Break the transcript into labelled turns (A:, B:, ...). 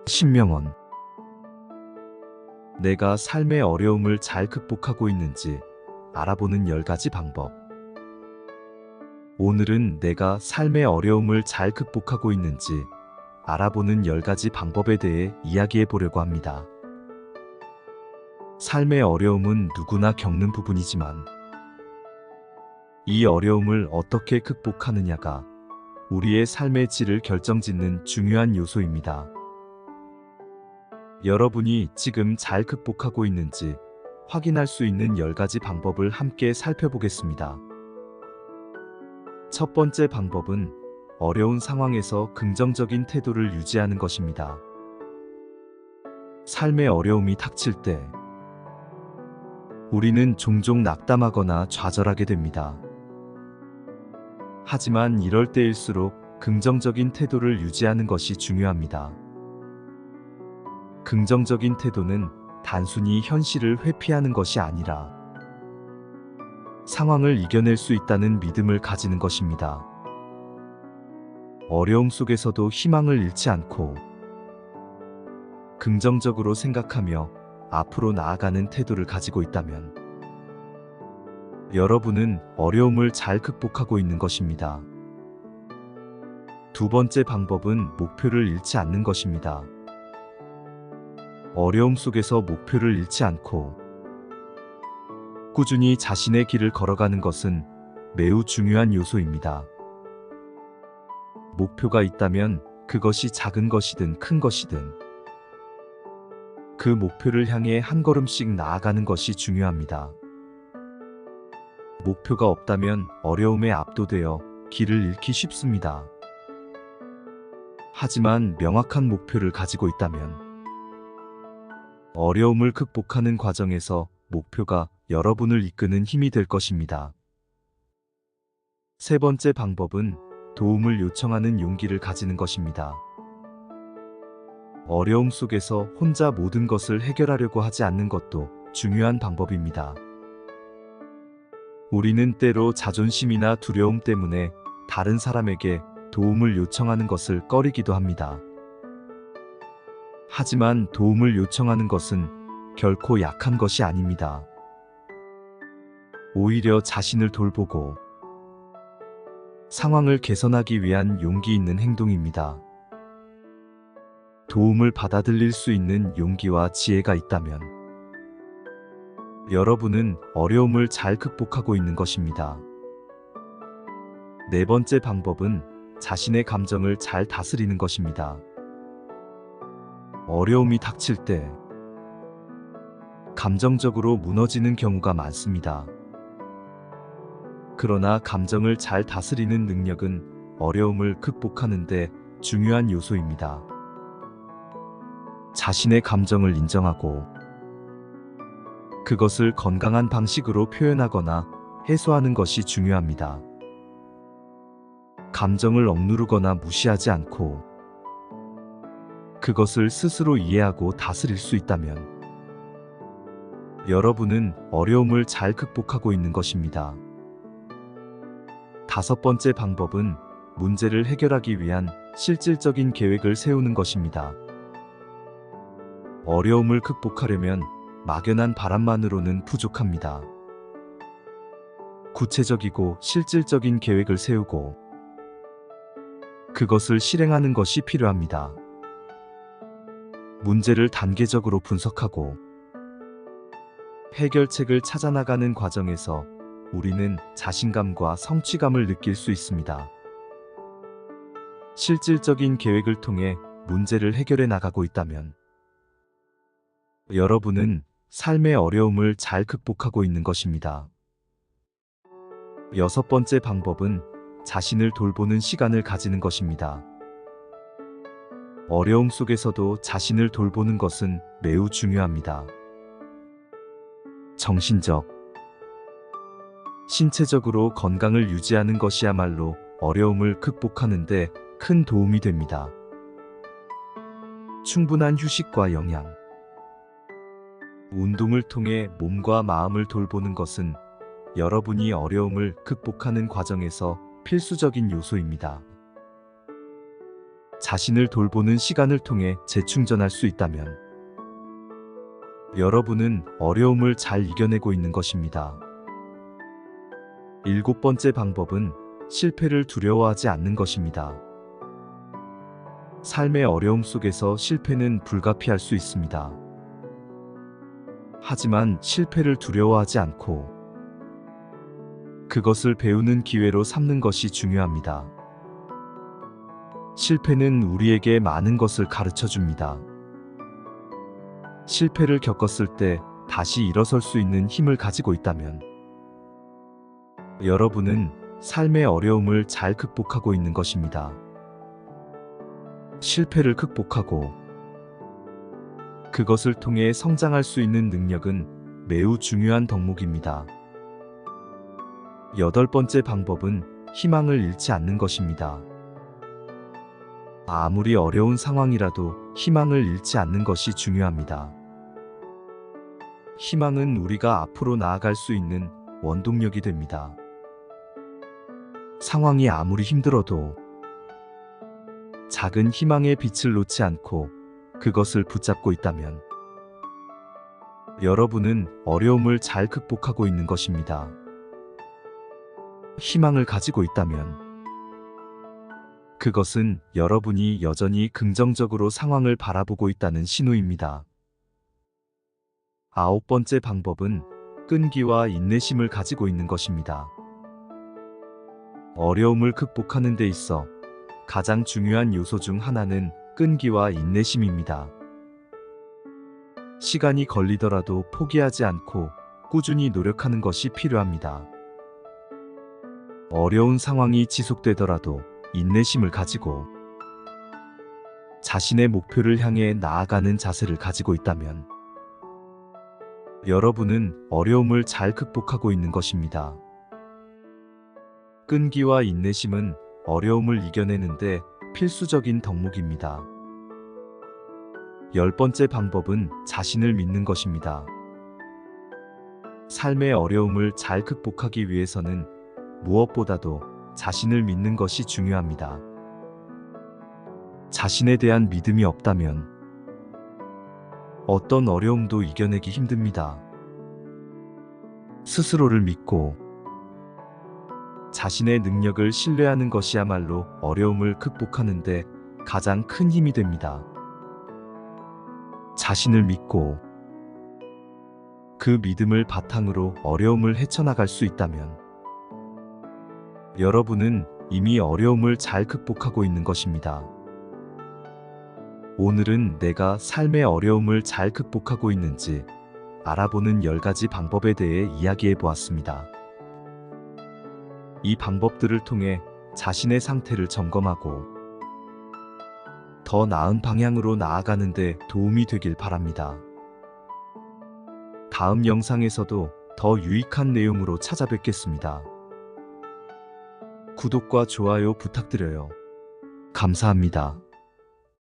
A: 신명원. 내가 삶의 어려움을 잘 극복하고 있는지 알아보는 10가지 방법. 오늘은 내가 삶의 어려움을 잘 극복하고 있는지 알아보는 10가지 방법에 대해 이야기해 보려고 합니다. 삶의 어려움은 누구나 겪는 부분이지만 이 어려움을 어떻게 극복하느냐가 우리의 삶의 질을 결정짓는 중요한 요소입니다. 여러분이 지금 잘 극복하고 있는지 확인할 수 있는 10가지 방법을 함께 살펴보겠습니다. 첫 번째 방법은 어려운 상황에서 긍정적인 태도를 유지하는 것입니다. 삶의 어려움이 닥칠 때 우리는 종종 낙담하거나 좌절하게 됩니다. 하지만 이럴 때일수록 긍정적인 태도를 유지하는 것이 중요합니다. 긍정적인 태도는 단순히 현실을 회피하는 것이 아니라 상황을 이겨낼 수 있다는 믿음을 가지는 것입니다. 어려움 속에서도 희망을 잃지 않고 긍정적으로 생각하며 앞으로 나아가는 태도를 가지고 있다면 여러분은 어려움을 잘 극복하고 있는 것입니다. 두 번째 방법은 목표를 잃지 않는 것입니다. 어려움 속에서 목표를 잃지 않고 꾸준히 자신의 길을 걸어가는 것은 매우 중요한 요소입니다. 목표가 있다면 그것이 작은 것이든 큰 것이든 그 목표를 향해 한 걸음씩 나아가는 것이 중요합니다. 목표가 없다면 어려움에 압도되어 길을 잃기 쉽습니다. 하지만 명확한 목표를 가지고 있다면 어려움을 극복하는 과정에서 목표가 여러분을 이끄는 힘이 될 것입니다. 세 번째 방법은 도움을 요청하는 용기를 가지는 것입니다. 어려움 속에서 혼자 모든 것을 해결하려고 하지 않는 것도 중요한 방법입니다. 우리는 때로 자존심이나 두려움 때문에 다른 사람에게 도움을 요청하는 것을 꺼리기도 합니다. 하지만 도움을 요청하는 것은 결코 약한 것이 아닙니다. 오히려 자신을 돌보고 상황을 개선하기 위한 용기 있는 행동입니다. 도움을 받아들일 수 있는 용기와 지혜가 있다면 여러분은 어려움을 잘 극복하고 있는 것입니다. 네 번째 방법은 자신의 감정을 잘 다스리는 것입니다. 어려움이 닥칠 때 감정적으로 무너지는 경우가 많습니다. 그러나 감정을 잘 다스리는 능력은 어려움을 극복하는 데 중요한 요소입니다. 자신의 감정을 인정하고 그것을 건강한 방식으로 표현하거나 해소하는 것이 중요합니다. 감정을 억누르거나 무시하지 않고 그것을 스스로 이해하고 다스릴 수 있다면 여러분은 어려움을 잘 극복하고 있는 것입니다. 다섯 번째 방법은 문제를 해결하기 위한 실질적인 계획을 세우는 것입니다. 어려움을 극복하려면 막연한 바람만으로는 부족합니다. 구체적이고 실질적인 계획을 세우고 그것을 실행하는 것이 필요합니다. 문제를 단계적으로 분석하고 해결책을 찾아나가는 과정에서 우리는 자신감과 성취감을 느낄 수 있습니다. 실질적인 계획을 통해 문제를 해결해 나가고 있다면 여러분은 삶의 어려움을 잘 극복하고 있는 것입니다. 여섯 번째 방법은 자신을 돌보는 시간을 가지는 것입니다. 어려움 속에서도 자신을 돌보는 것은 매우 중요합니다. 정신적, 신체적으로 건강을 유지하는 것이야말로 어려움을 극복하는 데 큰 도움이 됩니다. 충분한 휴식과 영양, 운동을 통해 몸과 마음을 돌보는 것은 여러분이 어려움을 극복하는 과정에서 필수적인 요소입니다. 자신을 돌보는 시간을 통해 재충전할 수 있다면 여러분은 어려움을 잘 이겨내고 있는 것입니다. 7번째 방법은 실패를 두려워하지 않는 것입니다. 삶의 어려움 속에서 실패는 불가피할 수 있습니다. 하지만 실패를 두려워하지 않고 그것을 배우는 기회로 삼는 것이 중요합니다. 실패는 우리에게 많은 것을 가르쳐 줍니다. 실패를 겪었을 때 다시 일어설 수 있는 힘을 가지고 있다면 여러분은 삶의 어려움을 잘 극복하고 있는 것입니다. 실패를 극복하고 그것을 통해 성장할 수 있는 능력은 매우 중요한 덕목입니다. 8번째 방법은 희망을 잃지 않는 것입니다. 아무리 어려운 상황이라도 희망을 잃지 않는 것이 중요합니다. 희망은 우리가 앞으로 나아갈 수 있는 원동력이 됩니다. 상황이 아무리 힘들어도 작은 희망의 빛을 놓지 않고 그것을 붙잡고 있다면 여러분은 어려움을 잘 극복하고 있는 것입니다. 희망을 가지고 있다면 그것은 여러분이 여전히 긍정적으로 상황을 바라보고 있다는 신호입니다. 9번째 방법은 끈기와 인내심을 가지고 있는 것입니다. 어려움을 극복하는 데 있어 가장 중요한 요소 중 하나는 끈기와 인내심입니다. 시간이 걸리더라도 포기하지 않고 꾸준히 노력하는 것이 필요합니다. 어려운 상황이 지속되더라도 인내심을 가지고 자신의 목표를 향해 나아가는 자세를 가지고 있다면 여러분은 어려움을 잘 극복하고 있는 것입니다. 끈기와 인내심은 어려움을 이겨내는데 필수적인 덕목입니다. 10번째 방법은 자신을 믿는 것입니다. 삶의 어려움을 잘 극복하기 위해서는 무엇보다도 자신을 믿는 것이 중요합니다. 자신에 대한 믿음이 없다면 어떤 어려움도 이겨내기 힘듭니다. 스스로를 믿고 자신의 능력을 신뢰하는 것이야말로 어려움을 극복하는 데 가장 큰 힘이 됩니다. 자신을 믿고 그 믿음을 바탕으로 어려움을 헤쳐나갈 수 있다면 여러분은 이미 어려움을 잘 극복하고 있는 것입니다. 오늘은 내가 삶의 어려움을 잘 극복하고 있는지 알아보는 10가지 방법에 대해 이야기해 보았습니다. 이 방법들을 통해 자신의 상태를 점검하고 더 나은 방향으로 나아가는 데 도움이 되길 바랍니다. 다음 영상에서도 더 유익한 내용으로 찾아뵙겠습니다. 구독과 좋아요 부탁드려요. 감사합니다.